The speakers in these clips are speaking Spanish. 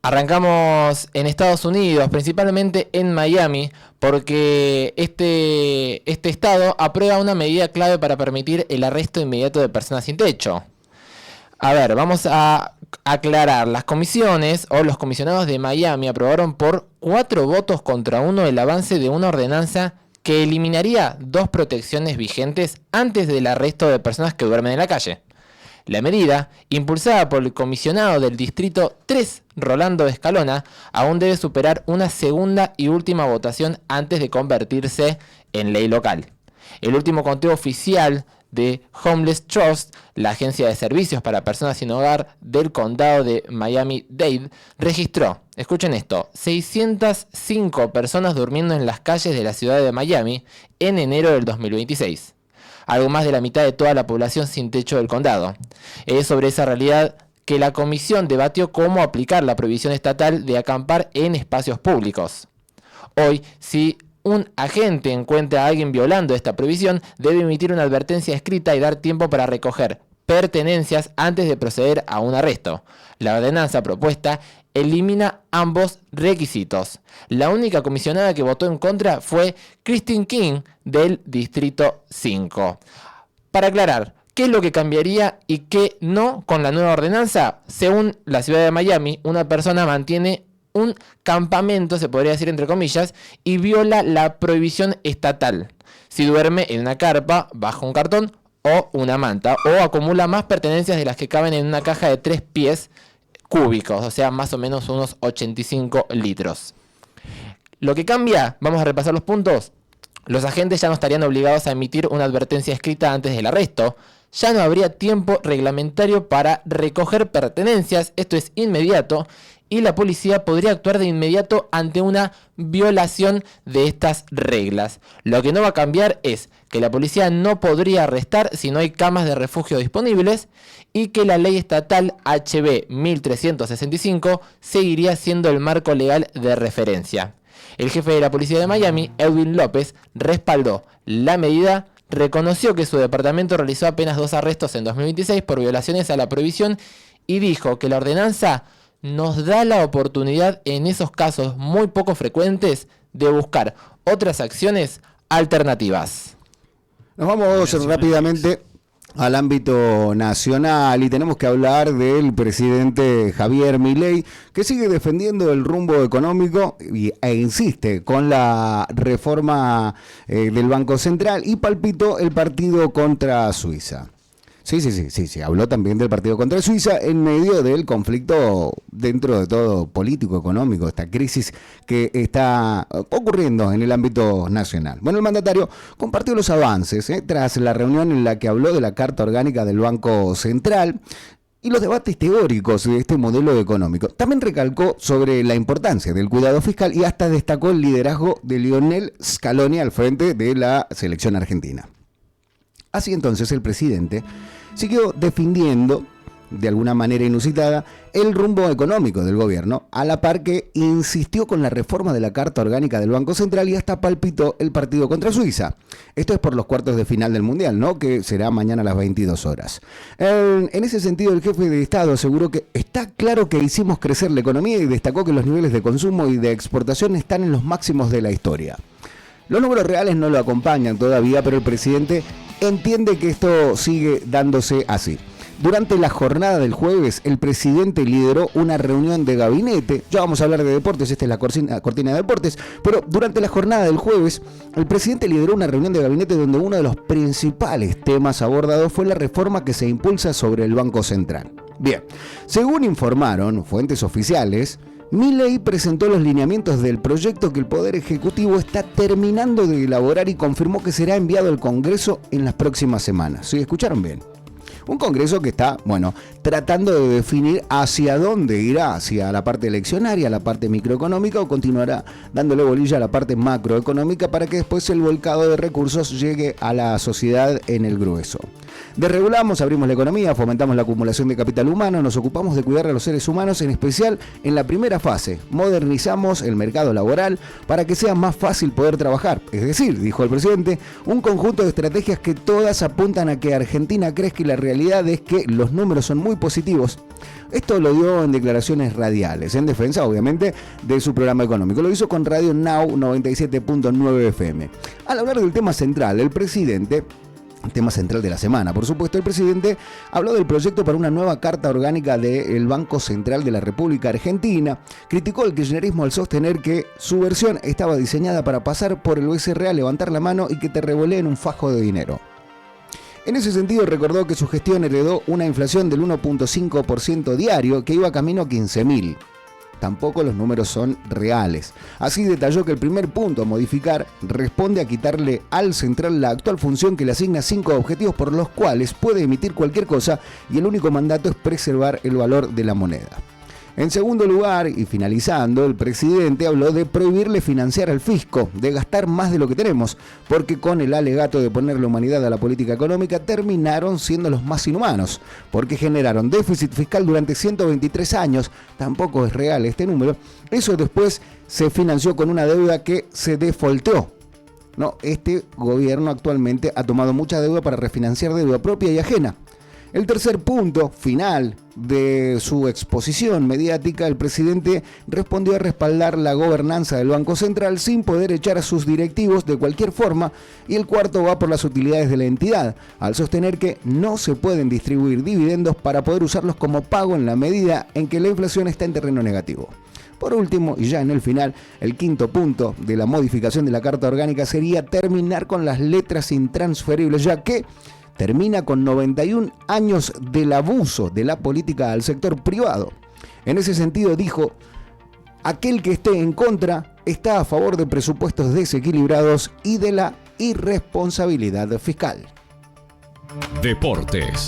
Arrancamos en Estados Unidos, principalmente en Miami, porque este estado aprueba una medida clave para permitir el arresto inmediato de personas sin techo. A ver, vamos a aclarar. Las comisiones o los comisionados de Miami aprobaron por 4 votos contra 1 el avance de una ordenanza que eliminaría 2 protecciones vigentes antes del arresto de personas que duermen en la calle. La medida, impulsada por el comisionado del Distrito 3, Rolando Escalona, aún debe superar una segunda y última votación antes de convertirse en ley local. El último conteo oficial de Homeless Trust, la agencia de servicios para personas sin hogar del condado de Miami-Dade, registró, escuchen esto, 605 personas durmiendo en las calles de la ciudad de Miami en enero del 2026. Algo más de la mitad de toda la población sin techo del condado. Es sobre esa realidad que la comisión debatió cómo aplicar la prohibición estatal de acampar en espacios públicos. Hoy, si un agente encuentra a alguien violando esta prohibición, debe emitir una advertencia escrita y dar tiempo para recoger pertenencias antes de proceder a un arresto. La ordenanza propuesta elimina ambos requisitos. La única comisionada que votó en contra fue Christine King del Distrito 5. Para aclarar, ¿qué es lo que cambiaría y qué no con la nueva ordenanza? Según la ciudad de Miami, una persona mantiene un campamento, se podría decir entre comillas, y viola la prohibición estatal si duerme en una carpa, bajo un cartón o una manta, o acumula más pertenencias de las que caben en una caja de 3 pies cúbicos, o sea, más o menos unos 85 litros. Lo que cambia, vamos a repasar los puntos. Los agentes ya no estarían obligados a emitir una advertencia escrita antes del arresto. Ya no habría tiempo reglamentario para recoger pertenencias, esto es inmediato, y la policía podría actuar de inmediato ante una violación de estas reglas. Lo que no va a cambiar es que la policía no podría arrestar si no hay camas de refugio disponibles y que la ley estatal HB 1365 seguiría siendo el marco legal de referencia. El jefe de la policía de Miami, Edwin López, respaldó la medida, reconoció que su departamento realizó apenas 2 arrestos en 2026 por violaciones a la prohibición y dijo que la ordenanza nos da la oportunidad en esos casos muy poco frecuentes de buscar otras acciones alternativas. Nos vamos rápidamente al ámbito nacional y tenemos que hablar del presidente Javier Milei, que sigue defendiendo el rumbo económico e insiste con la reforma del Banco Central y palpitó el partido contra Suiza. Sí, habló también del partido contra Suiza en medio del conflicto dentro de todo político, económico, esta crisis que está ocurriendo en el ámbito nacional. Bueno, el mandatario compartió los avances tras la reunión en la que habló de la Carta Orgánica del Banco Central y los debates teóricos de este modelo económico. También recalcó sobre la importancia del cuidado fiscal y hasta destacó el liderazgo de Lionel Scaloni al frente de la selección argentina. Así entonces el presidente siguió defendiendo, de alguna manera inusitada, el rumbo económico del gobierno, a la par que insistió con la reforma de la Carta Orgánica del Banco Central y hasta palpitó el partido contra Suiza. Esto es por los cuartos de final del Mundial, ¿no?, que será mañana a las 22 horas. En ese sentido, el jefe de Estado aseguró que está claro que hicimos crecer la economía y destacó que los niveles de consumo y de exportación están en los máximos de la historia. Los números reales no lo acompañan todavía, pero el presidente entiende que esto sigue dándose así. Durante la jornada del jueves, el presidente lideró una reunión de gabinete. Ya vamos a hablar de deportes, esta es la cortina de deportes. Pero durante la jornada del jueves, el presidente lideró una reunión de gabinete donde uno de los principales temas abordados fue la reforma que se impulsa sobre el Banco Central. Bien, según informaron fuentes oficiales, Milei presentó los lineamientos del proyecto que el Poder Ejecutivo está terminando de elaborar y confirmó que será enviado al Congreso en las próximas semanas. ¿Sí? ¿Escucharon bien? Un Congreso que está, tratando de definir hacia dónde irá, hacia la parte eleccionaria, la parte microeconómica, o continuará dándole bolilla a la parte macroeconómica para que después el volcado de recursos llegue a la sociedad en el grueso. Desregulamos, abrimos la economía, fomentamos la acumulación de capital humano, nos ocupamos de cuidar a los seres humanos, en especial en la primera fase. Modernizamos el mercado laboral para que sea más fácil poder trabajar. Es decir, dijo el presidente, un conjunto de estrategias que todas apuntan a que Argentina crezca y la realidad es que los números son muy positivos. Esto lo dio en declaraciones radiales, en defensa, obviamente, de su programa económico. Lo hizo con Radio Now 97.9 FM. Al hablar del tema central, el presidente, el tema central de la semana, por supuesto, el presidente habló del proyecto para una nueva carta orgánica del Banco Central de la República Argentina. Criticó el kirchnerismo al sostener que su versión estaba diseñada para pasar por el BCR, levantar la mano y que te revoleen un fajo de dinero. En ese sentido, recordó que su gestión heredó una inflación del 1.5% diario que iba camino a 15.000. Tampoco los números son reales. Así detalló que el primer punto a modificar responde a quitarle al central la actual función que le asigna 5 objetivos por los cuales puede emitir cualquier cosa y el único mandato es preservar el valor de la moneda. En segundo lugar, y finalizando, el presidente habló de prohibirle financiar al fisco, de gastar más de lo que tenemos, porque con el alegato de poner la humanidad a la política económica terminaron siendo los más inhumanos, porque generaron déficit fiscal durante 123 años, tampoco es real este número, eso después se financió con una deuda que se defaultó. No, este gobierno actualmente ha tomado mucha deuda para refinanciar deuda propia y ajena. El tercer punto final de su exposición mediática, el presidente respondió a respaldar la gobernanza del Banco Central sin poder echar a sus directivos de cualquier forma, y el cuarto va por las utilidades de la entidad, al sostener que no se pueden distribuir dividendos para poder usarlos como pago en la medida en que la inflación está en terreno negativo. Por último, y ya en el final, el quinto punto de la modificación de la Carta Orgánica sería terminar con las letras intransferibles, ya que termina con 91 años del abuso de la política al sector privado. En ese sentido dijo, aquel que esté en contra está a favor de presupuestos desequilibrados y de la irresponsabilidad fiscal. Deportes.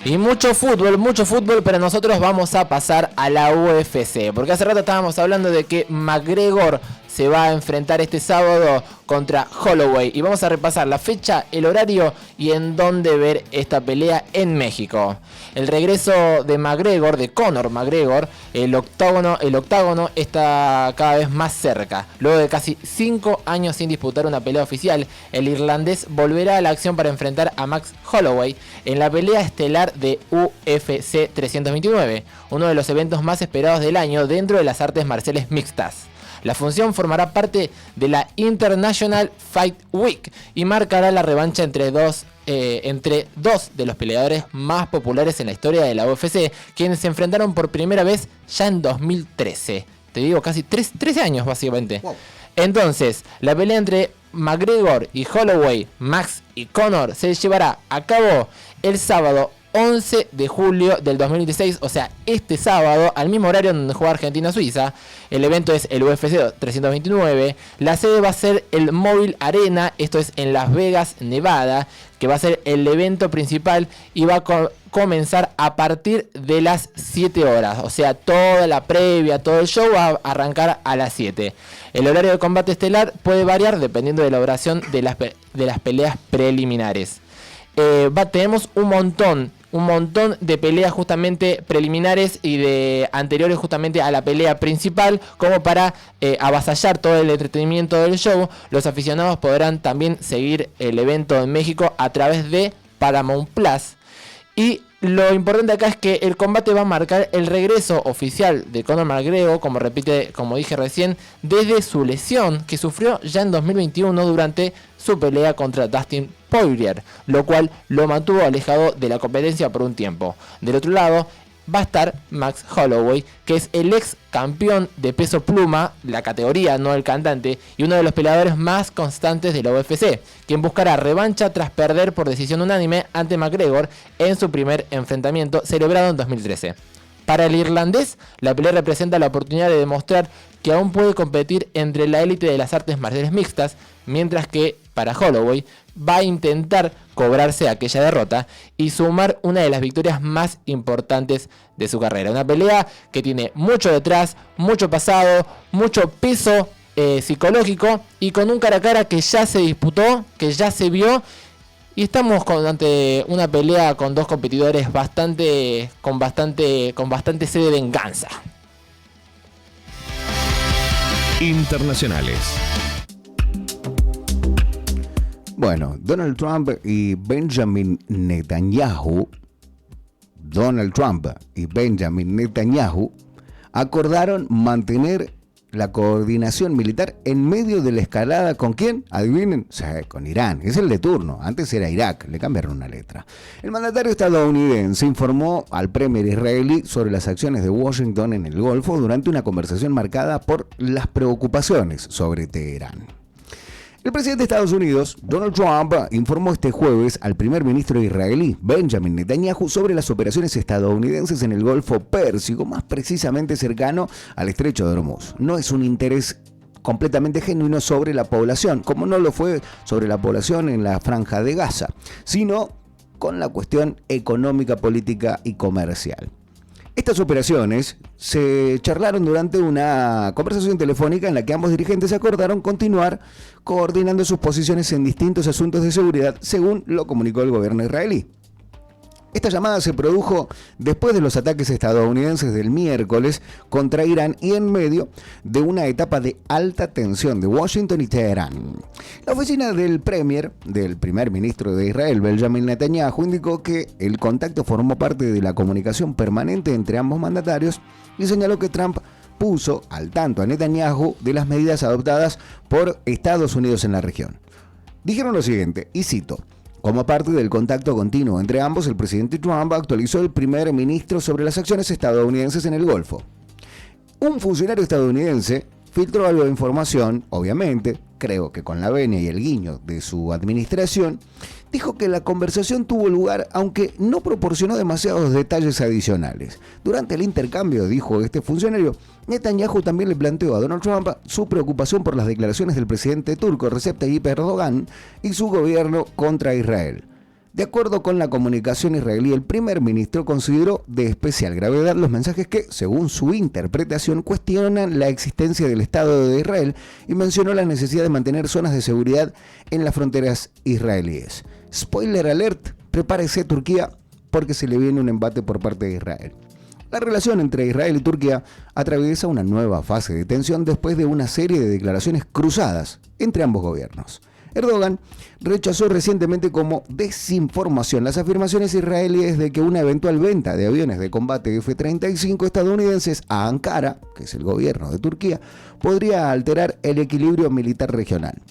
Y mucho fútbol, pero nosotros vamos a pasar a la UFC, porque hace rato estábamos hablando de que McGregor se va a enfrentar este sábado contra Holloway, y vamos a repasar la fecha, el horario y en dónde ver esta pelea en México. El regreso de McGregor, de Conor McGregor, el octágono está cada vez más cerca. Luego de casi 5 años sin disputar una pelea oficial, el irlandés volverá a la acción para enfrentar a Max Holloway en la pelea estelar de UFC 329, uno de los eventos más esperados del año dentro de las artes marciales mixtas. La función formará parte de la International Fight Week y marcará la revancha entre dos de los peleadores más populares en la historia de la UFC, quienes se enfrentaron por primera vez ya en 2013. Te digo, casi 13 años básicamente. Wow. Entonces, la pelea entre McGregor y Holloway, Max y Conor, se llevará a cabo el sábado 11 de julio del 2016, o sea, este sábado, al mismo horario donde juega Argentina-Suiza. El evento es el UFC 329. La sede va a ser el Mobile Arena, esto es en Las Vegas, Nevada, que va a ser el evento principal y va a comenzar a partir de las 7 horas. O sea, toda la previa, todo el show va a arrancar a las 7. El horario de combate estelar puede variar dependiendo de la duración de las peleas preliminares. Tenemos un montón de peleas justamente preliminares y de anteriores justamente a la pelea principal, como para avasallar todo el entretenimiento del show. Los aficionados podrán también seguir el evento en México a través de Paramount Plus. Y lo importante acá es que el combate va a marcar el regreso oficial de Conor McGregor, como dije recién, desde su lesión que sufrió ya en 2021 durante su pelea contra Dustin Poirier, lo cual lo mantuvo alejado de la competencia por un tiempo. Del otro lado va a estar Max Holloway, que es el ex campeón de peso pluma, la categoría, no el cantante, y uno de los peleadores más constantes de la UFC, quien buscará revancha tras perder por decisión unánime ante McGregor en su primer enfrentamiento celebrado en 2013. Para el irlandés, la pelea representa la oportunidad de demostrar que aún puede competir entre la élite de las artes marciales mixtas, mientras que para Holloway va a intentar cobrarse aquella derrota y sumar una de las victorias más importantes de su carrera. Una pelea que tiene mucho detrás, mucho pasado, mucho peso psicológico, y con un cara a cara que ya se disputó, que ya se vio Y estamos ante una pelea con dos competidores con bastante sed de venganza. Internacionales. Bueno, Donald Trump y Benjamin Netanyahu acordaron mantener la coordinación militar en medio de la escalada. ¿Con quién? Adivinen, sí, con Irán. Es el de turno. Antes era Irak, le cambiaron una letra. El mandatario estadounidense informó al premier israelí sobre las acciones de Washington en el Golfo durante una conversación marcada por las preocupaciones sobre Teherán. El presidente de Estados Unidos, Donald Trump, informó este jueves al primer ministro israelí, Benjamin Netanyahu, sobre las operaciones estadounidenses en el Golfo Pérsico, más precisamente cercano al Estrecho de Hormuz. No es un interés completamente genuino sobre la población, como no lo fue sobre la población en la Franja de Gaza, sino con la cuestión económica, política y comercial. Estas operaciones se charlaron durante una conversación telefónica en la que ambos dirigentes acordaron continuar coordinando sus posiciones en distintos asuntos de seguridad, según lo comunicó el gobierno israelí. Esta llamada se produjo después de los ataques estadounidenses del miércoles contra Irán y en medio de una etapa de alta tensión de Washington y Teherán. La oficina del primer ministro de Israel, Benjamin Netanyahu, indicó que el contacto formó parte de la comunicación permanente entre ambos mandatarios y señaló que Trump puso al tanto a Netanyahu de las medidas adoptadas por Estados Unidos en la región. Dijeron lo siguiente, y cito: como parte del contacto continuo entre ambos, el presidente Trump actualizó al primer ministro sobre las acciones estadounidenses en el Golfo. Un funcionario estadounidense filtró algo de información, obviamente, creo que con la venia y el guiño de su administración, dijo que la conversación tuvo lugar aunque no proporcionó demasiados detalles adicionales. Durante el intercambio, dijo este funcionario, Netanyahu también le planteó a Donald Trump su preocupación por las declaraciones del presidente turco Recep Tayyip Erdogan y su gobierno contra Israel. De acuerdo con la comunicación israelí, el primer ministro consideró de especial gravedad los mensajes que, según su interpretación, cuestionan la existencia del Estado de Israel y mencionó la necesidad de mantener zonas de seguridad en las fronteras israelíes. Spoiler alert, prepárese Turquía porque se le viene un embate por parte de Israel. La relación entre Israel y Turquía atraviesa una nueva fase de tensión después de una serie de declaraciones cruzadas entre ambos gobiernos. Erdogan rechazó recientemente como desinformación las afirmaciones israelíes de que una eventual venta de aviones de combate F-35 estadounidenses a Ankara, que es el gobierno de Turquía, podría alterar el equilibrio militar regional.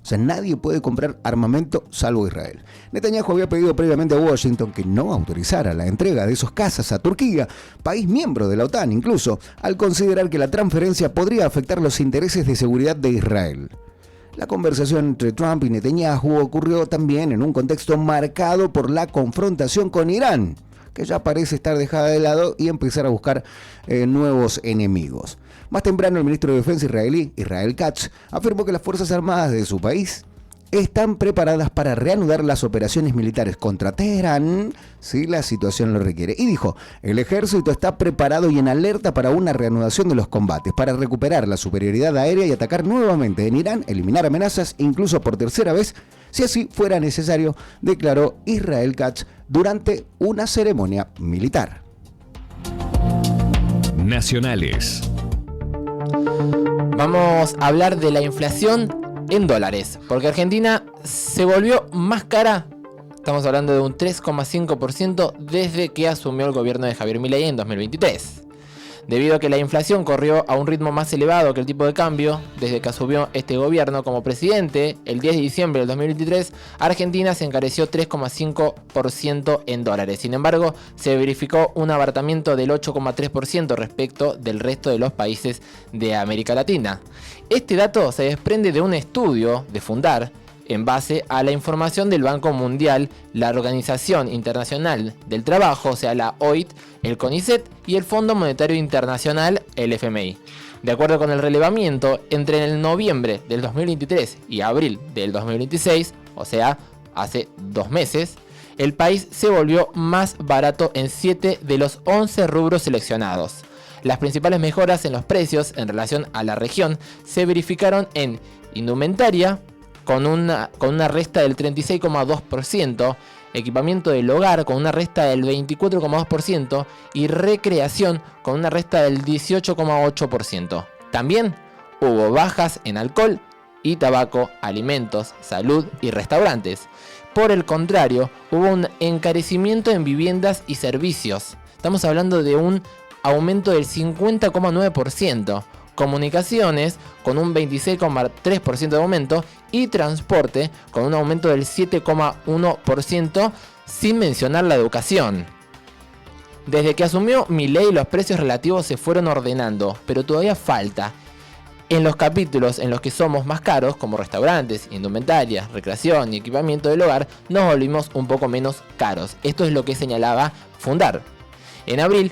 O sea, nadie puede comprar armamento salvo Israel. Netanyahu había pedido previamente a Washington que no autorizara la entrega de esos cazas a Turquía, país miembro de la OTAN incluso, al considerar que la transferencia podría afectar los intereses de seguridad de Israel. La conversación entre Trump y Netanyahu ocurrió también en un contexto marcado por la confrontación con Irán, que ya parece estar dejada de lado y empezar a buscar nuevos enemigos. Más temprano, el ministro de Defensa israelí, Israel Katz, afirmó que las Fuerzas Armadas de su país están preparadas para reanudar las operaciones militares contra Teherán si la situación lo requiere. Y dijo, el ejército está preparado y en alerta para una reanudación de los combates, para recuperar la superioridad aérea y atacar nuevamente en Irán, eliminar amenazas, incluso por tercera vez, si así fuera necesario, declaró Israel Katz durante una ceremonia militar. Nacionales. Vamos a hablar de la inflación en dólares, porque Argentina se volvió más cara. Estamos hablando de un 3,5% desde que asumió el gobierno de Javier Milei en 2023. Debido a que la inflación corrió a un ritmo más elevado que el tipo de cambio, desde que asumió este gobierno como presidente, el 10 de diciembre del 2023, Argentina se encareció 3,5% en dólares. Sin embargo, se verificó un abaratamiento del 8,3% respecto del resto de los países de América Latina. Este dato se desprende de un estudio de Fundar, en base a la información del Banco Mundial, la Organización Internacional del Trabajo, o sea la OIT, el CONICET y el Fondo Monetario Internacional, el FMI. De acuerdo con el relevamiento, entre el noviembre del 2023 y abril del 2026, o sea, hace 2 meses, el país se volvió más barato en 7 de los 11 rubros seleccionados. Las principales mejoras en los precios en relación a la región se verificaron en indumentaria, con una resta del 36,2%, equipamiento del hogar con una resta del 24,2% y recreación con una resta del 18,8%. También hubo bajas en alcohol y tabaco, alimentos, salud y restaurantes. Por el contrario, hubo un encarecimiento en viviendas y servicios. Estamos hablando de un aumento del 50,9%. Comunicaciones con un 26,3% de aumento y transporte con un aumento del 7,1%, sin mencionar la educación. Desde que asumió Milei, los precios relativos se fueron ordenando, pero todavía falta. En los capítulos en los que somos más caros, como restaurantes, indumentaria, recreación y equipamiento del hogar, nos volvimos un poco menos caros. Esto es lo que señalaba Fundar. En abril,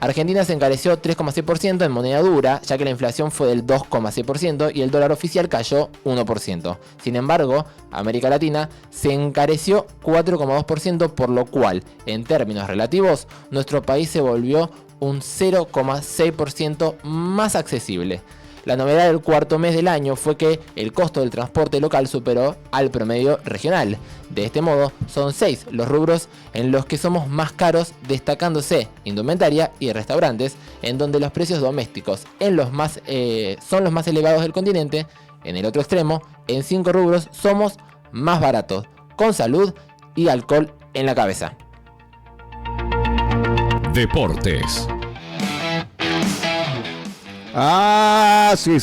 Argentina se encareció 3,6% en moneda dura, ya que la inflación fue del 2,6% y el dólar oficial cayó 1%. Sin embargo, América Latina se encareció 4,2%, por lo cual, en términos relativos, nuestro país se volvió un 0,6% más accesible. La novedad del cuarto mes del año fue que el costo del transporte local superó al promedio regional. De este modo, son 6 los rubros en los que somos más caros, destacándose indumentaria y restaurantes, en donde los precios domésticos son los más elevados del continente. En el otro extremo, en 5 rubros somos más baratos, con salud y alcohol en la cabeza. Deportes. Sí.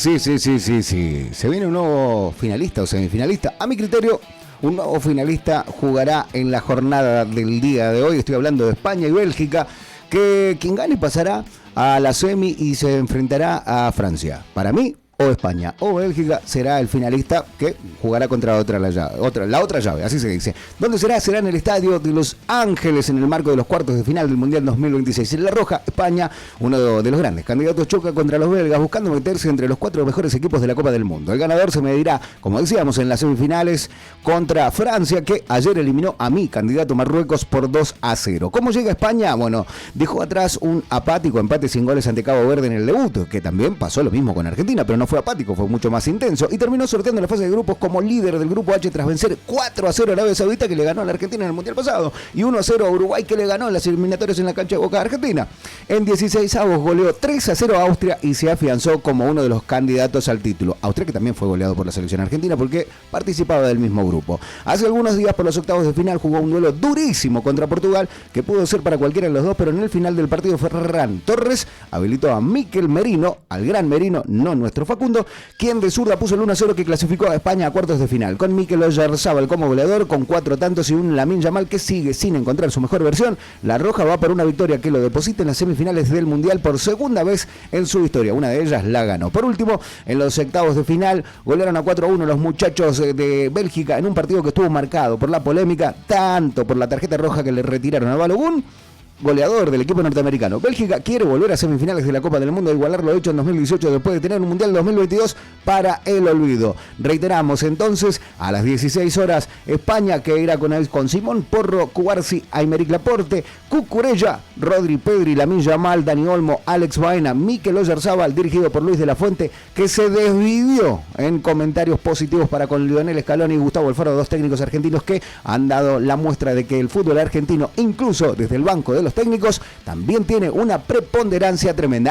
Se viene un nuevo finalista o semifinalista. A mi criterio, un nuevo finalista jugará en la jornada del día de hoy. Estoy hablando de España y Bélgica, que quien gane pasará a la semi y se enfrentará a Francia. Para mí, o España o Bélgica será el finalista que jugará contra la otra llave, así se dice. ¿Dónde será? Será en el Estadio de Los Ángeles, en el marco de los cuartos de final del Mundial 2026. En la roja, España, uno de los grandes candidatos, choca contra los belgas, buscando meterse entre los 4 mejores equipos de la Copa del Mundo. El ganador se medirá, como decíamos, en las semifinales contra Francia, que ayer eliminó a mi candidato Marruecos por 2-0. ¿Cómo llega España? Bueno, dejó atrás un apático empate sin goles ante Cabo Verde en el debut, que también pasó lo mismo con Argentina, pero no fue apático, fue mucho más intenso y terminó sorteando la fase de grupos como líder del grupo H tras vencer 4-0 a Arabia Saudita, que le ganó a la Argentina en el Mundial pasado, y 1-0 a Uruguay, que le ganó en las eliminatorias en la cancha de Boca de Argentina. En 16avos goleó 3-0 a Austria y se afianzó como uno de los candidatos al título. Austria, que también fue goleado por la selección argentina porque participaba del mismo grupo. Hace algunos días, por los octavos de final, jugó un duelo durísimo contra Portugal, que pudo ser para cualquiera de los dos, pero en el final del partido Ferran Torres habilitó a Mikel Merino, al gran Merino, no nuestro Facundo, quien de zurda puso el 1-0 que clasificó a España a cuartos de final, con Mikel Oyarzabal como goleador, con 4 tantos y un Lamine Yamal que sigue sin encontrar su mejor versión. La roja va por una victoria que lo deposita en las semifinales del Mundial por segunda vez en su historia. Una de ellas la ganó. Por último, en los octavos de final, golearon a 4-1 los muchachos de Bélgica en un partido que estuvo marcado por la polémica, tanto por la tarjeta roja que le retiraron a Balogun, goleador del equipo norteamericano. Bélgica quiere volver a semifinales de la Copa del Mundo, igualar lo hecho en 2018 después de tener un Mundial 2022 para el olvido. Reiteramos entonces, a las 16 horas, España, que irá con Simón Porro, Cubarsi, Aymeric Laporte, Cucurella, Rodri, Pedri, Lamine Yamal, Dani Olmo, Alex Baena, Mikel Oyarzabal, dirigido por Luis de la Fuente, que se desvivió en comentarios positivos para con Lionel Scaloni y Gustavo Alfaro, 2 técnicos argentinos que han dado la muestra de que el fútbol argentino, incluso desde el banco de los técnicos, también tiene una preponderancia tremenda.